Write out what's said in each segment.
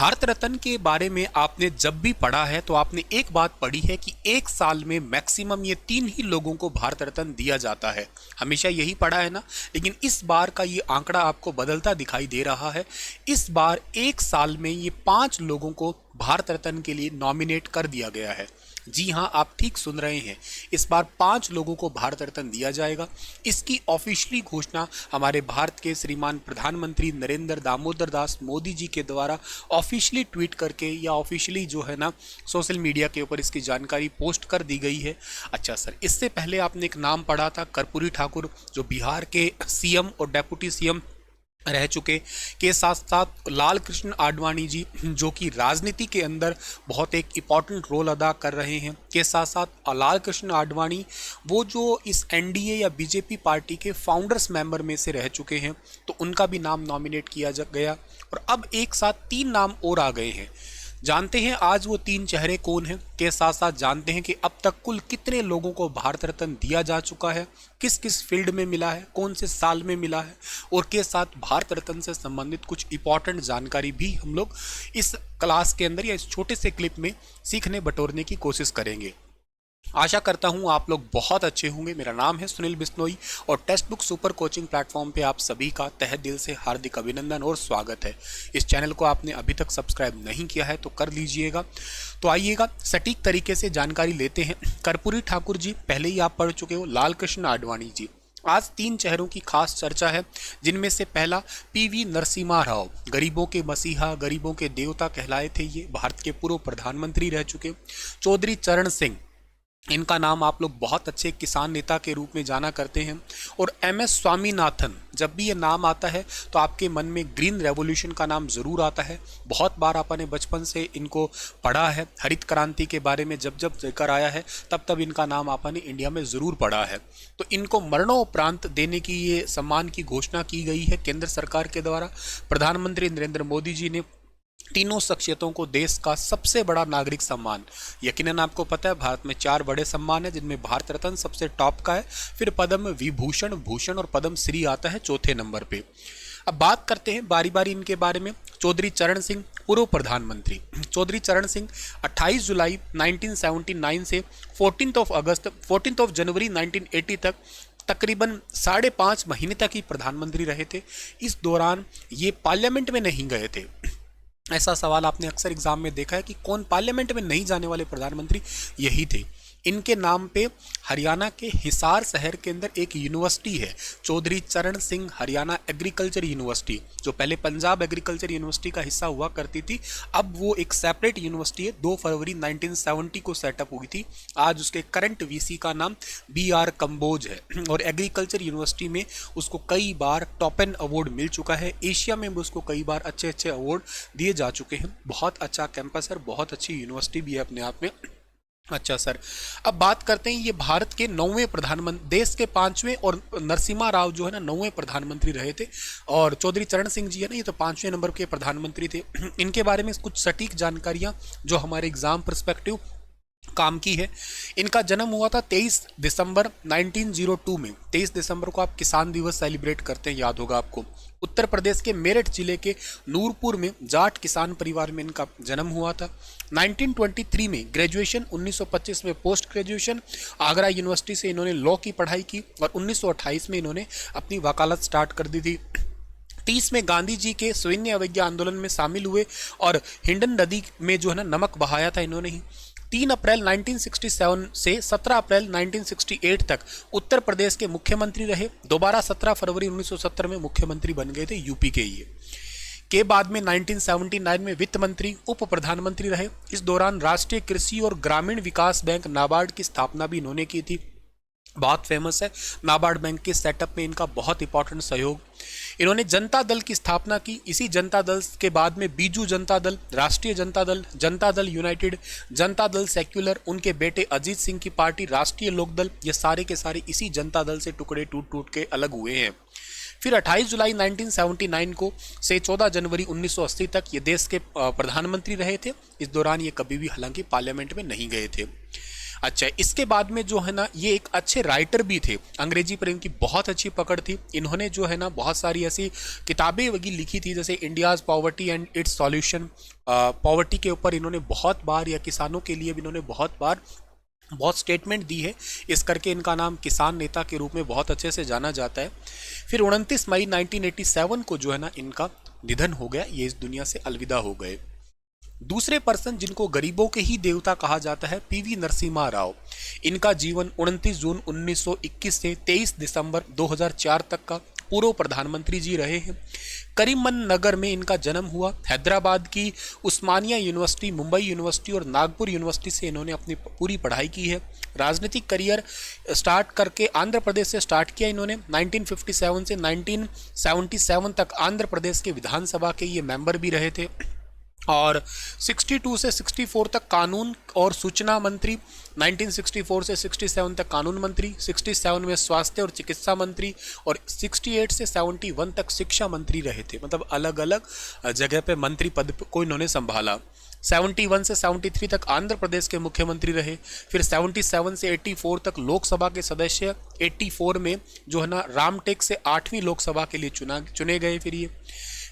भारत रत्न के बारे में आपने जब भी पढ़ा है तो आपने एक बात पढ़ी है कि एक साल में मैक्सिमम ये 3 ही लोगों को भारत रत्न दिया जाता है। हमेशा यही पढ़ा है ना। लेकिन इस बार का ये आंकड़ा आपको बदलता दिखाई दे रहा है। इस बार एक साल में ये 5 लोगों को भारत रत्न के लिए नॉमिनेट कर दिया गया है। जी हाँ, आप ठीक सुन रहे हैं। इस बार 5 लोगों को भारत रत्न दिया जाएगा। इसकी ऑफिशियली घोषणा हमारे भारत के श्रीमान प्रधानमंत्री नरेंद्र दामोदर दास मोदी जी के द्वारा ऑफिशियली ट्वीट करके या ऑफिशियली जो है ना सोशल मीडिया के ऊपर इसकी जानकारी पोस्ट कर दी गई है। अच्छा सर, इससे पहले आपने एक नाम पढ़ा था कर्पूरी ठाकुर, जो बिहार के सीएम और डेप्यूटी सीएम रह चुके, के साथ साथ लाल कृष्ण आडवाणी जी, जो कि राजनीति के अंदर बहुत एक इम्पॉर्टेंट रोल अदा कर रहे हैं। के साथ साथ लाल कृष्ण आडवाणी वो जो इस एनडीए या बीजेपी पार्टी के फाउंडर्स मेंबर में से रह चुके हैं, तो उनका भी नाम नॉमिनेट किया गया। और अब एक साथ 3 नाम और आ गए हैं। जानते हैं आज वो 3 चेहरे कौन हैं। के साथ साथ जानते हैं कि अब तक कुल कितने लोगों को भारत रत्न दिया जा चुका है, किस किस फील्ड में मिला है, कौन से साल में मिला है, और के साथ भारत रत्न से संबंधित कुछ इंपॉर्टेंट जानकारी भी हम लोग इस क्लास के अंदर या इस छोटे से क्लिप में सीखने बटोरने की कोशिश करेंगे। आशा करता हूं आप लोग बहुत अच्छे होंगे। मेरा नाम है सुनील बिश्नोई और text book super coaching platform पे आप सभी का तहे दिल से हार्दिक अभिनंदन और स्वागत है। इस चैनल को आपने अभी तक सब्सक्राइब नहीं किया है तो कर लीजिएगा। तो आइएगा सटीक तरीके से जानकारी लेते हैं। कर्पूरी ठाकुर जी पहले ही आप पढ़ चुके हो। लाल कृष्ण आडवाणी जी। आज 3 चेहरों की खास चर्चा है, जिनमें से पहला पीवी नरसिम्हा राव, गरीबों के मसीहा, गरीबों के देवता कहलाए थे ये, भारत के पूर्व प्रधानमंत्री रह चुके। चौधरी चरण सिंह, इनका नाम आप लोग बहुत अच्छे किसान नेता के रूप में जाना करते हैं। और एमएस स्वामीनाथन, जब भी ये नाम आता है तो आपके मन में ग्रीन रेवोल्यूशन का नाम ज़रूर आता है। बहुत बार आपने बचपन से इनको पढ़ा है। हरित क्रांति के बारे में जब जब जिक्र आया है तब तब इनका नाम आपने इंडिया में ज़रूर पढ़ा है। तो इनको मरणोपरांत देने की ये सम्मान की घोषणा की गई है केंद्र सरकार के द्वारा। प्रधानमंत्री नरेंद्र मोदी जी ने तीनों शख्सियतों को देश का सबसे बड़ा नागरिक सम्मान, यकीनन आपको पता है भारत में 4 बड़े सम्मान है, जिनमें भारत रत्न सबसे टॉप का है, फिर पद्म विभूषण, भूषण और पद्म श्री आता है चौथे नंबर पे। अब बात करते हैं बारी बारी इनके बारे में। चौधरी चरण सिंह, पूर्व प्रधानमंत्री। चौधरी चरण सिंह 28 जुलाई 1979 से 14 जनवरी 1980 तक तकरीबन 5.5 महीने तक ही प्रधानमंत्री रहे थे। इस दौरान ये पार्लियामेंट में नहीं गए थे। ऐसा सवाल आपने अक्सर एग्जाम में देखा है कि कौन पार्लियामेंट में नहीं जाने वाले प्रधानमंत्री, यही थे। इनके नाम पे हरियाणा के हिसार शहर के अंदर एक यूनिवर्सिटी है, चौधरी चरण सिंह हरियाणा एग्रीकल्चर यूनिवर्सिटी, जो पहले पंजाब एग्रीकल्चर यूनिवर्सिटी का हिस्सा हुआ करती थी। अब वो एक सेपरेट यूनिवर्सिटी है। 2 फरवरी 1970 को सेटअप हुई थी। आज उसके करंट वीसी का नाम BR कंबोज है। और एग्रीकल्चर यूनिवर्सिटी में उसको कई बार टॉप 10 अवार्ड मिल चुका है। एशिया में भी उसको कई बार अच्छे अच्छे अवार्ड दिए जा चुके हैं। बहुत अच्छा कैंपस है, बहुत अच्छी यूनिवर्सिटी भी है अपने आप में। अच्छा सर, अब बात करते हैं ये भारत के 9वें प्रधानमंत्री, देश के 5वें, और नरसिम्हा राव जो है ना 9वें प्रधानमंत्री रहे थे, और चौधरी चरण सिंह जी है ना ये तो 5वें नंबर के प्रधानमंत्री थे। इनके बारे में कुछ सटीक जानकारियां जो हमारे एग्जाम पर्सपेक्टिव काम की है। इनका जन्म हुआ था 23 दिसंबर 1902 में। 23 दिसंबर को आप किसान दिवस सेलिब्रेट करते हैं, याद होगा आपको। उत्तर प्रदेश के मेरठ जिले के नूरपुर में जाट किसान परिवार में इनका जन्म हुआ था। 1923 में ग्रेजुएशन, 1925 में पोस्ट ग्रेजुएशन आगरा यूनिवर्सिटी से इन्होंने लॉ की पढ़ाई की, और 1928 में इन्होंने अपनी वकालत स्टार्ट कर दी थी। 30 में गांधी जी के सविनय अवज्ञा आंदोलन में शामिल हुए और हिंडन नदी में जो है ना नमक बहाया था इन्होंने ही। 3 अप्रैल 1967 से 17 अप्रैल 1968 तक उत्तर प्रदेश के मुख्यमंत्री रहे। दोबारा 17 फरवरी 1970 में मुख्यमंत्री बन गए थे यूपी के ये। के बाद में 1979 में वित्त मंत्री, उप प्रधानमंत्री रहे। इस दौरान राष्ट्रीय कृषि और ग्रामीण विकास बैंक नाबार्ड की स्थापना भी इन्होंने की थी। बहुत फेमस है नाबार्ड बैंक के सेटअप में इनका बहुत इंपॉर्टेंट सहयोग। इन्होंने जनता दल की स्थापना की। इसी जनता दल के बाद में बीजू जनता दल, राष्ट्रीय जनता दल यूनाइटेड, जनता दल सेक्युलर, उनके बेटे अजीत सिंह की पार्टी राष्ट्रीय लोकदल, ये सारे के सारे इसी जनता दल से टुकड़े टूट टूट के अलग हुए हैं। फिर 28 जुलाई 1979 को से 14 जनवरी 1980 तक ये देश के प्रधानमंत्री रहे थे। इस दौरान ये कभी भी हालांकि पार्लियामेंट में नहीं गए थे। अच्छा, इसके बाद में जो है ना, ये एक अच्छे राइटर भी थे, अंग्रेजी पर इनकी बहुत अच्छी पकड़ थी। इन्होंने जो है ना बहुत सारी ऐसी किताबें वगैरह लिखी थी, जैसे India's poverty and it's solution. Poverty के ऊपर इन्होंने बहुत बार, या किसानों के लिए भी इन्होंने बहुत बार बहुत स्टेटमेंट दी है। इस करके इनका नाम किसान नेता के रूप में बहुत अच्छे से जाना जाता है। फिर 29 मई 1987 को जो है ना इनका निधन हो गया, ये इस दुनिया से अलविदा हो गए। दूसरे पर्सन जिनको गरीबों के ही देवता कहा जाता है, पीवी नरसिम्हा राव। इनका जीवन 29 जून 1921 से 23 दिसंबर 2004 तक का पूर्व प्रधानमंत्री जी रहे हैं। करीमन नगर में इनका जन्म हुआ। हैदराबाद की उस्मानिया यूनिवर्सिटी, मुंबई यूनिवर्सिटी और नागपुर यूनिवर्सिटी से इन्होंने अपनी पूरी पढ़ाई की है। राजनीतिक करियर स्टार्ट करके आंध्र प्रदेश से स्टार्ट किया इन्होंने। 1957 से 1977 तक आंध्र प्रदेश के विधानसभा के ये मेंबर भी रहे थे। और 62 से 64 तक कानून और सूचना मंत्री, 1964 से 67 तक कानून मंत्री, 67 में स्वास्थ्य और चिकित्सा मंत्री, और 68 से 71 तक शिक्षा मंत्री रहे थे। मतलब अलग अलग जगह पे मंत्री पद को इन्होंने संभाला। 71 से 73 तक आंध्र प्रदेश के मुख्यमंत्री रहे। फिर 77 से 84 तक लोकसभा के सदस्य। 84 में जो है ना रामटेक से 8वीं लोकसभा के लिए चुने गए।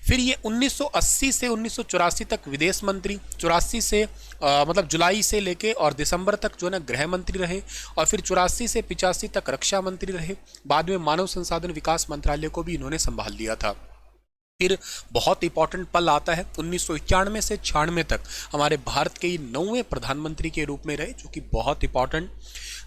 फिर ये 1980 से 1984 तक विदेश मंत्री, 84 से मतलब जुलाई से लेके और दिसंबर तक जो है ना गृह मंत्री रहे, और फिर 84 से 85 तक रक्षा मंत्री रहे। बाद में मानव संसाधन विकास मंत्रालय को भी इन्होंने संभाल लिया था। फिर बहुत इंपॉर्टेंट पल आता है, 1991 से 96 तक हमारे भारत के 9वें प्रधानमंत्री के रूप में रहे, जो कि बहुत इंपॉर्टेंट।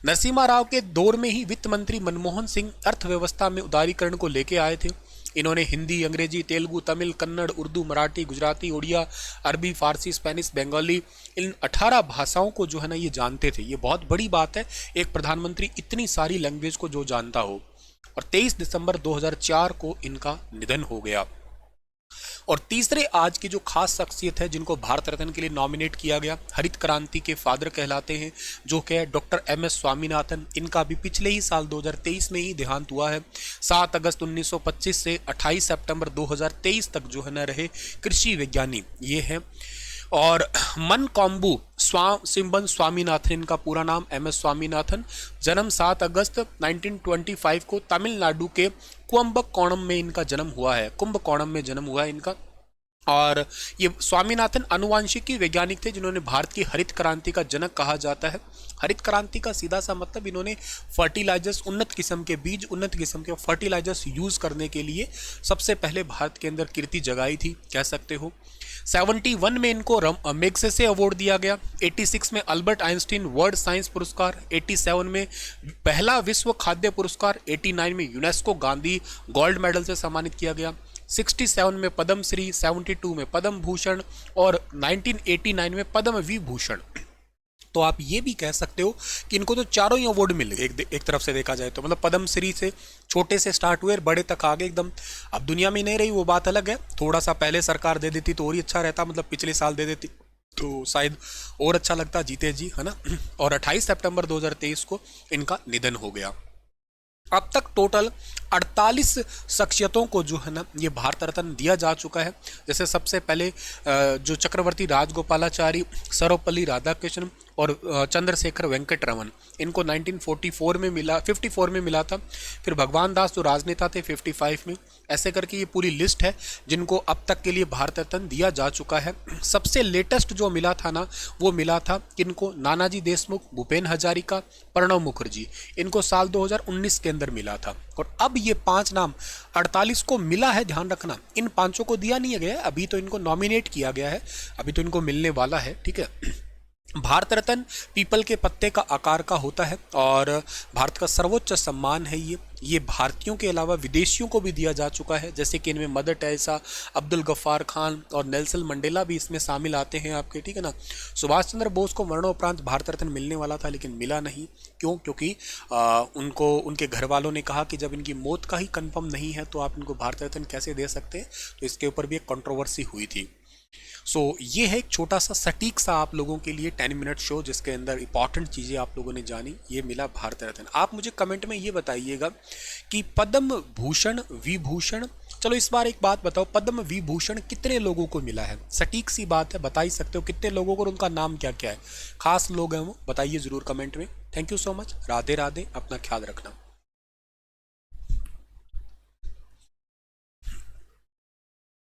नरसिम्हा राव के दौर में ही वित्त मंत्री मनमोहन सिंह अर्थव्यवस्था में उदारीकरण को लेके आए थे। इन्होंने हिंदी, अंग्रेजी, तेलुगु, तमिल, कन्नड़, उर्दू, मराठी, गुजराती, उड़िया, अरबी, फारसी, स्पेनिश, बंगाली, इन 18 भाषाओं को जो है ना ये जानते थे। ये बहुत बड़ी बात है, एक प्रधानमंत्री इतनी सारी लैंग्वेज को जो जानता हो। और 23 दिसंबर 2004 को इनका निधन हो गया। और तीसरे आज की जो खास शख्सियत है जिनको भारत रत्न के लिए नॉमिनेट किया गया, हरित क्रांति के फादर कहलाते हैं, जो कि डॉक्टर MS स्वामीनाथन। इनका भी पिछले ही साल 2023 में ही देहांत हुआ है। 7 अगस्त 1925 से 28 सितंबर 2023 तक जो है ना रहे कृषि वैज्ञानिक ये हैं। और मनकॉम्बू सिम्बन स्वामीनाथन, इनका पूरा नाम MS स्वामीनाथन। जन्म 7 अगस्त 1925 को तमिलनाडु के कुंभकोणम में इनका जन्म हुआ है। कुंभकोणम में जन्म हुआ है इनका। और ये स्वामीनाथन आनुवांशिकी वैज्ञानिक थे जिन्होंने भारत की हरित क्रांति का जनक कहा जाता है। हरित क्रांति का सीधा सा मतलब इन्होंने फर्टिलाइजर्स, उन्नत किस्म के बीज, उन्नत किस्म के फर्टिलाइजर्स यूज करने के लिए सबसे पहले भारत के अंदर कीर्ति जगाई थी, कह सकते हो। 71 में इनको मैग्सेसे अवार्ड दिया गया। 86 में अल्बर्ट आइंस्टीन वर्ल्ड साइंस पुरस्कार। 87 में पहला विश्व खाद्य पुरस्कार। 89 में यूनेस्को गांधी गोल्ड मेडल से सम्मानित किया गया। 67 में पद्म श्री, 72 में पद्म भूषण और 1989 में पद्म विभूषण। तो आप ये भी कह सकते हो कि इनको तो चारों ही अवार्ड मिल गए एक तरफ से देखा जाए तो। मतलब पद्म श्री से छोटे से स्टार्ट हुए, बड़े तक आ गए एकदम। अब दुनिया में नहीं रही वो बात अलग है, थोड़ा सा पहले सरकार दे देती तो और ही अच्छा रहता, मतलब पिछले साल दे देती तो शायद और अच्छा लगता, जीते जी, है ना। और 28 सितंबर 2023 को इनका निधन हो गया। अब तक टोटल 48 शख्सियतों को जो है ना ये भारत रत्न दिया जा चुका है। जैसे सबसे पहले जो चक्रवर्ती राजगोपालाचारी, सर्वपल्ली राधाकृष्णन और चंद्रशेखर वेंकट रमन, इनको 1944 में मिला, 54 में मिला था। फिर भगवान दास जो राजनेता थे 55 में। ऐसे करके ये पूरी लिस्ट है जिनको अब तक के लिए भारत रत्न दिया जा चुका है। सबसे लेटेस्ट जो मिला था ना वो मिला था किनको, नानाजी देशमुख, भूपेन हजारिका, प्रणब मुखर्जी, इनको साल 2019 के अंदर मिला था। और अब ये 5 नाम 48 को मिला है, ध्यान रखना, इन 5 को दिया नहीं गया है, अभी तो इनको नॉमिनेट किया गया है, अभी तो इनको मिलने वाला है, ठीक है। भारत रत्न पीपल के पत्ते का आकार का होता है और भारत का सर्वोच्च सम्मान है ये भारतीयों के अलावा विदेशियों को भी दिया जा चुका है। जैसे कि इनमें मदर टेरेसा, अब्दुल गफ्फार खान और नेल्सन मंडेला भी इसमें शामिल आते हैं आपके, ठीक है ना। सुभाष चंद्र बोस को मरणोपरांत भारत रत्न मिलने वाला था लेकिन मिला नहीं। क्यों? क्योंकि उनको उनके घर वालों ने कहा कि जब इनकी मौत का ही कन्फर्म नहीं है तो आप इनको भारत रत्न कैसे दे सकते हैं, तो इसके ऊपर भी एक कंट्रोवर्सी हुई थी। ये है एक छोटा सा सटीक सा आप लोगों के लिए 10 मिनट शो जिसके अंदर इंपॉर्टेंट चीज़ें आप लोगों ने जानी, ये मिला भारत रत्न। आप मुझे कमेंट में ये बताइएगा कि पद्म भूषण, विभूषण चलो इस बार एक बात बताओ, पद्म विभूषण कितने लोगों को मिला है? सटीक सी बात है, बता ही सकते हो कितने लोगों को और उनका नाम क्या क्या है, खास लोग हैं वो, बताइए जरूर कमेंट में। Thank you so much, Radhe Radhe, अपना ख्याल रखना।